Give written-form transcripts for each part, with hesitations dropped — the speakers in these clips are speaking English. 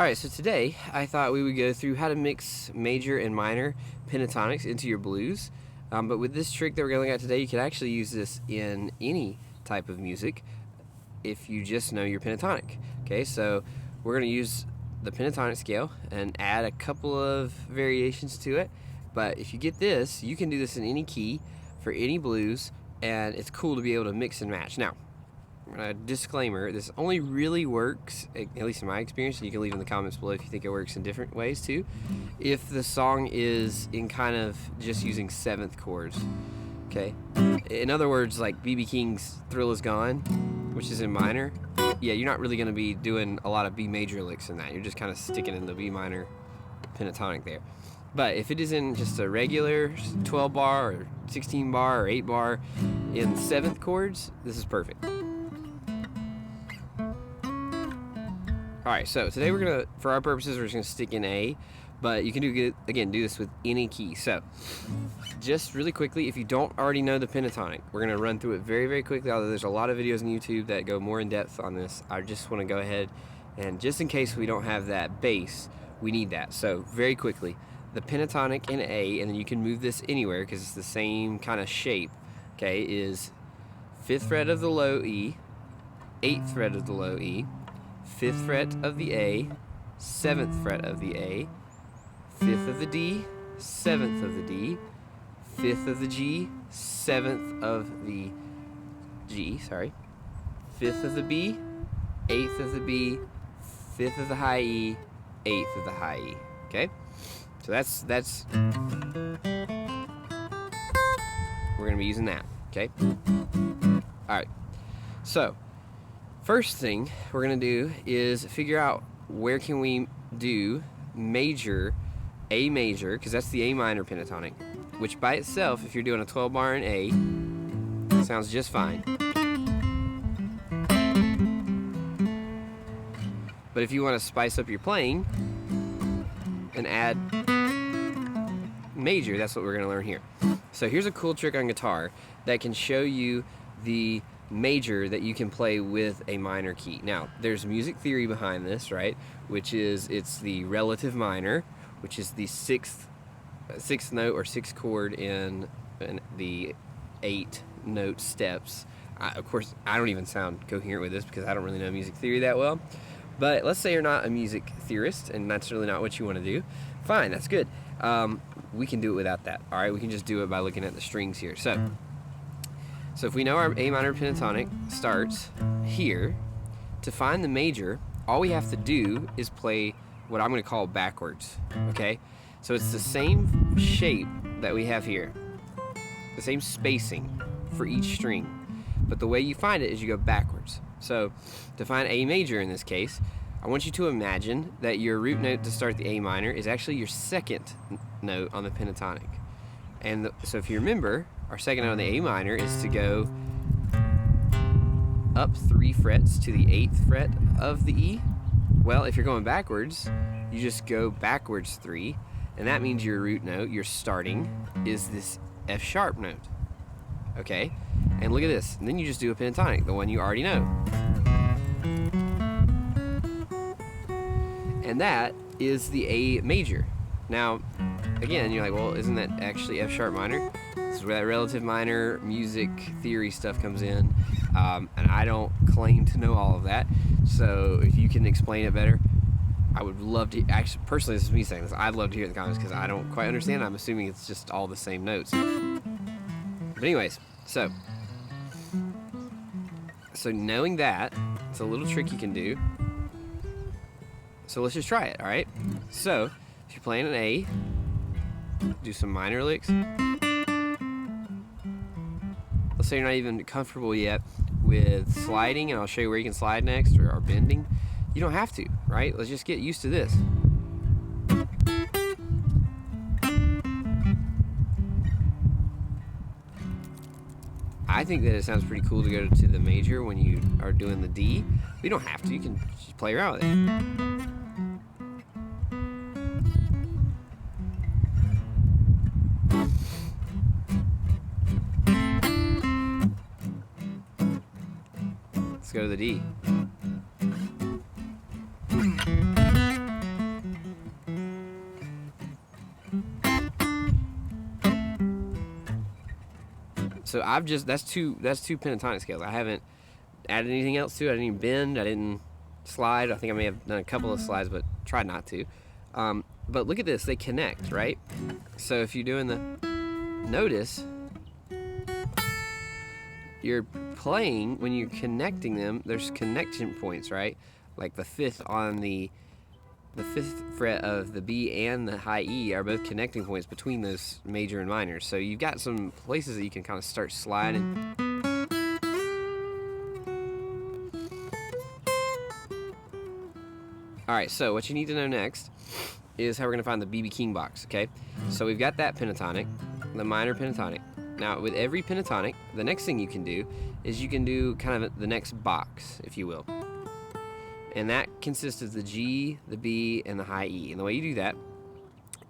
Alright, so today I thought we would go through how to mix major and minor pentatonics into your blues. But with this trick that we're going to look at today, you can actually use this in any type of music if you just know your pentatonic. Okay, so we're going to use the pentatonic scale and add a couple of variations to it. But if you get this, you can do this in any key for any blues, and it's cool to be able to mix and match. Now, disclaimer, this only really works, at least in my experience, and you can leave in the comments below if you think it works in different ways too, if the song is in kind of just using 7th chords. Okay, in other words, like B.B. King's Thrill Is Gone, which is in minor, yeah, you're not really going to be doing a lot of B major licks in that. You're just kind of sticking in the B minor pentatonic there. But if it is in just a regular 12 bar or 16 bar or 8 bar in 7th chords, this is perfect. Alright, so today we're going to, for our purposes, we're just going to stick in A, but you can do this with any key. So, just really quickly, if you don't already know the pentatonic, we're going to run through it very, very quickly, although there's a lot of videos on YouTube that go more in depth on this. I just want to go ahead and, just in case we don't have that bass, we need that. So, very quickly, the pentatonic in A, and then you can move this anywhere because it's the same kind of shape, okay, is 5th fret of the low E, 8th fret of the low E, 5th fret of the A, 7th fret of the A, 5th of the D, 7th of the D, 5th of the G, 7th of the G, 5th of the B, 8th of the B, 5th of the high E, 8th of the high E. Okay? So that's we're going to be using that. Okay? Alright. So, first thing we're going to do is figure out where can we do major, A major, because that's the A minor pentatonic, which by itself, if you're doing a 12 bar in A, sounds just fine. But if you want to spice up your playing and add major, that's what we're going to learn here. So here's a cool trick on guitar that can show you the major that you can play with a minor key. Now, there's music theory behind this, right? Which is, it's the relative minor, which is the sixth note or 6th chord in the 8 note steps. Of course, I don't even sound coherent with this because I don't really know music theory that well. But let's say you're not a music theorist and that's really not what you want to do. Fine, that's good. We can do it without that. All right, we can just do it by looking at the strings here. So if we know our A minor pentatonic starts here, to find the major, all we have to do is play what I'm going to call backwards, okay? So it's the same shape that we have here, the same spacing for each string, but the way you find it is you go backwards. So to find A major in this case, I want you to imagine that your root note to start the A minor is actually your 2nd note on the pentatonic. And so if you remember, our 2nd note on the A minor is to go up 3 frets to the 8th fret of the E. Well, if you're going backwards, you just go backwards 3, and that means your root note, your starting, is this F sharp note. Okay? And look at this. And then you just do a pentatonic, the one you already know. And that is the A major. Now, again, you're like, well, isn't that actually F sharp minor? This is where that relative minor music theory stuff comes in, and I don't claim to know all of that, so if you can explain it better, I would love to. Actually, personally, this is me saying this, I'd love to hear it in the comments because I don't quite understand. I'm assuming it's just all the same notes. But anyways, so knowing that, it's a little trick you can do. So let's just try it, all right? So if you're playing an A, do some minor licks. Let's say you're not even comfortable yet with sliding, and I'll show you where you can slide next, or bending. You don't have to, right? Let's just get used to this. I think that it sounds pretty cool to go to the major when you are doing the D. But you don't have to, you can just play around with it. Let's go to the D. So that's two pentatonic scales. I haven't added anything else to it. I didn't even bend. I didn't slide. I think I may have done a couple of slides, but tried not to. But look at this. They connect, right? So if you're doing notice, you're playing, when you're connecting them, there's connection points, right? Like the fifth on the fifth fret of the B and the high E are both connecting points between those major and minors. So you've got some places that you can kind of start sliding. All right, so what you need to know next is how we're gonna find the B.B. King box, okay? So we've got that pentatonic, the minor pentatonic. Now with every pentatonic, the next thing you can do is you can do kind of the next box, if you will. And that consists of the G, the B, and the high E. And the way you do that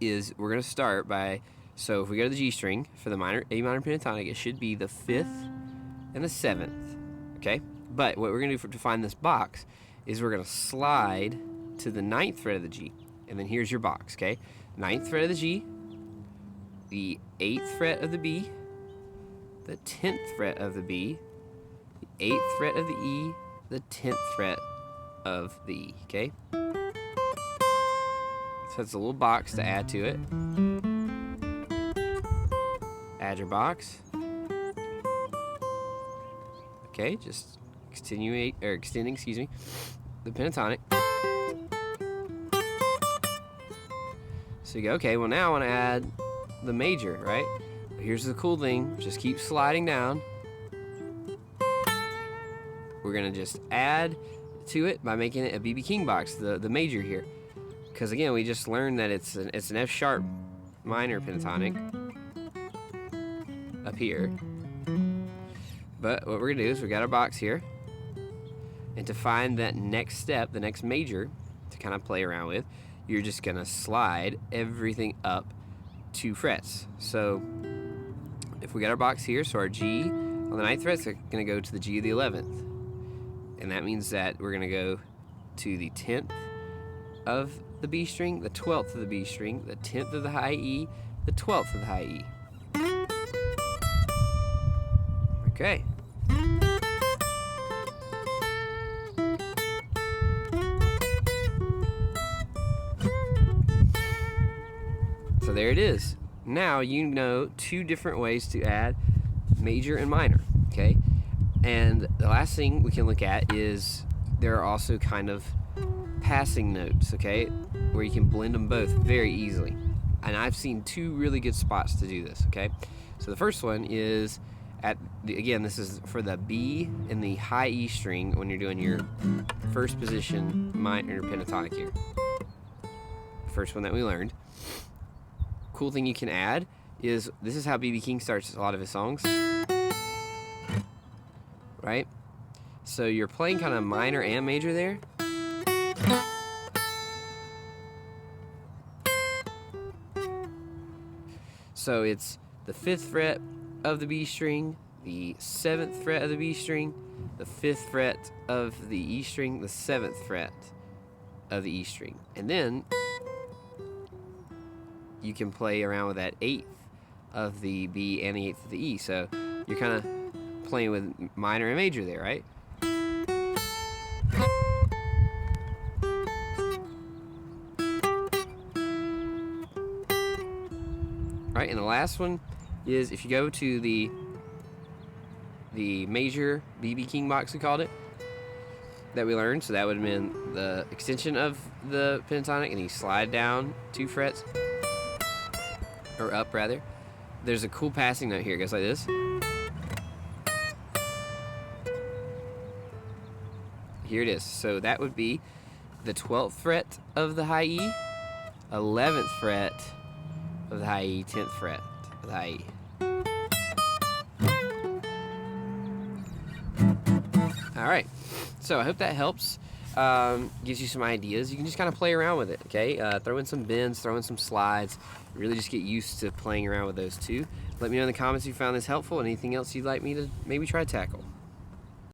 is we're gonna start by, so if we go to the G string for the A minor pentatonic, it should be the 5th and the 7th, okay? But what we're gonna do to find this box is we're gonna slide to the 9th fret of the G. And then here's your box, okay? 9th fret of the G, the 8th fret of the B, the 10th fret of the B, the 8th fret of the E, the 10th fret of the E, okay? So it's a little box to add to it. Add your box. Okay, just extending, excuse me, the pentatonic. So you go, okay, well now I want to add the major, right? Here's the cool thing, just keep sliding down. We're gonna just add to it by making it a B.B. King box, the major here. Because again, we just learned that it's an F sharp minor pentatonic up here. But what we're gonna do is we got our box here. And to find that next step, the next major to kind of play around with, you're just gonna slide everything up 2 frets. So if we got our box here, so our G on the 9th fret is gonna go to the G of the 11th. And that means that we're gonna go to the 10th of the B string, the 12th of the B string, the 10th of the high E, the 12th of the high E. Okay. So there it is. Now you know 2 different ways to add major and minor, okay? And the last thing we can look at is there are also kind of passing notes, okay? Where you can blend them both very easily. And I've seen 2 really good spots to do this, okay? So the first one is again, this is for the B and the high E string when you're doing your first position minor pentatonic here. First one that we learned. Cool thing you can add is this is how B.B. King starts a lot of his songs, right? So you're playing kind of minor and major there. So it's the 5th fret of the B string, the 7th fret of the B string, the 5th fret of the E string, the 7th fret of the E string. And then you can play around with that 8th of the B and the 8th of the E. So you're kind of playing with minor and major there, right? Right, and the last one is if you go to the major B.B. King box, we called it, that we learned. So that would have been the extension of the pentatonic, and you slide down 2 frets, or up rather. There's a cool passing note here. It goes like this. Here it is. So that would be the 12th fret of the high E, 11th fret of the high E, 10th fret of the high E. All right, so I hope that helps, gives you some ideas. You can just kind of play around with it, okay? Throw in some bends, throw in some slides. Really just get used to playing around with those 2. Let me know in the comments if you found this helpful and anything else you'd like me to maybe try to tackle.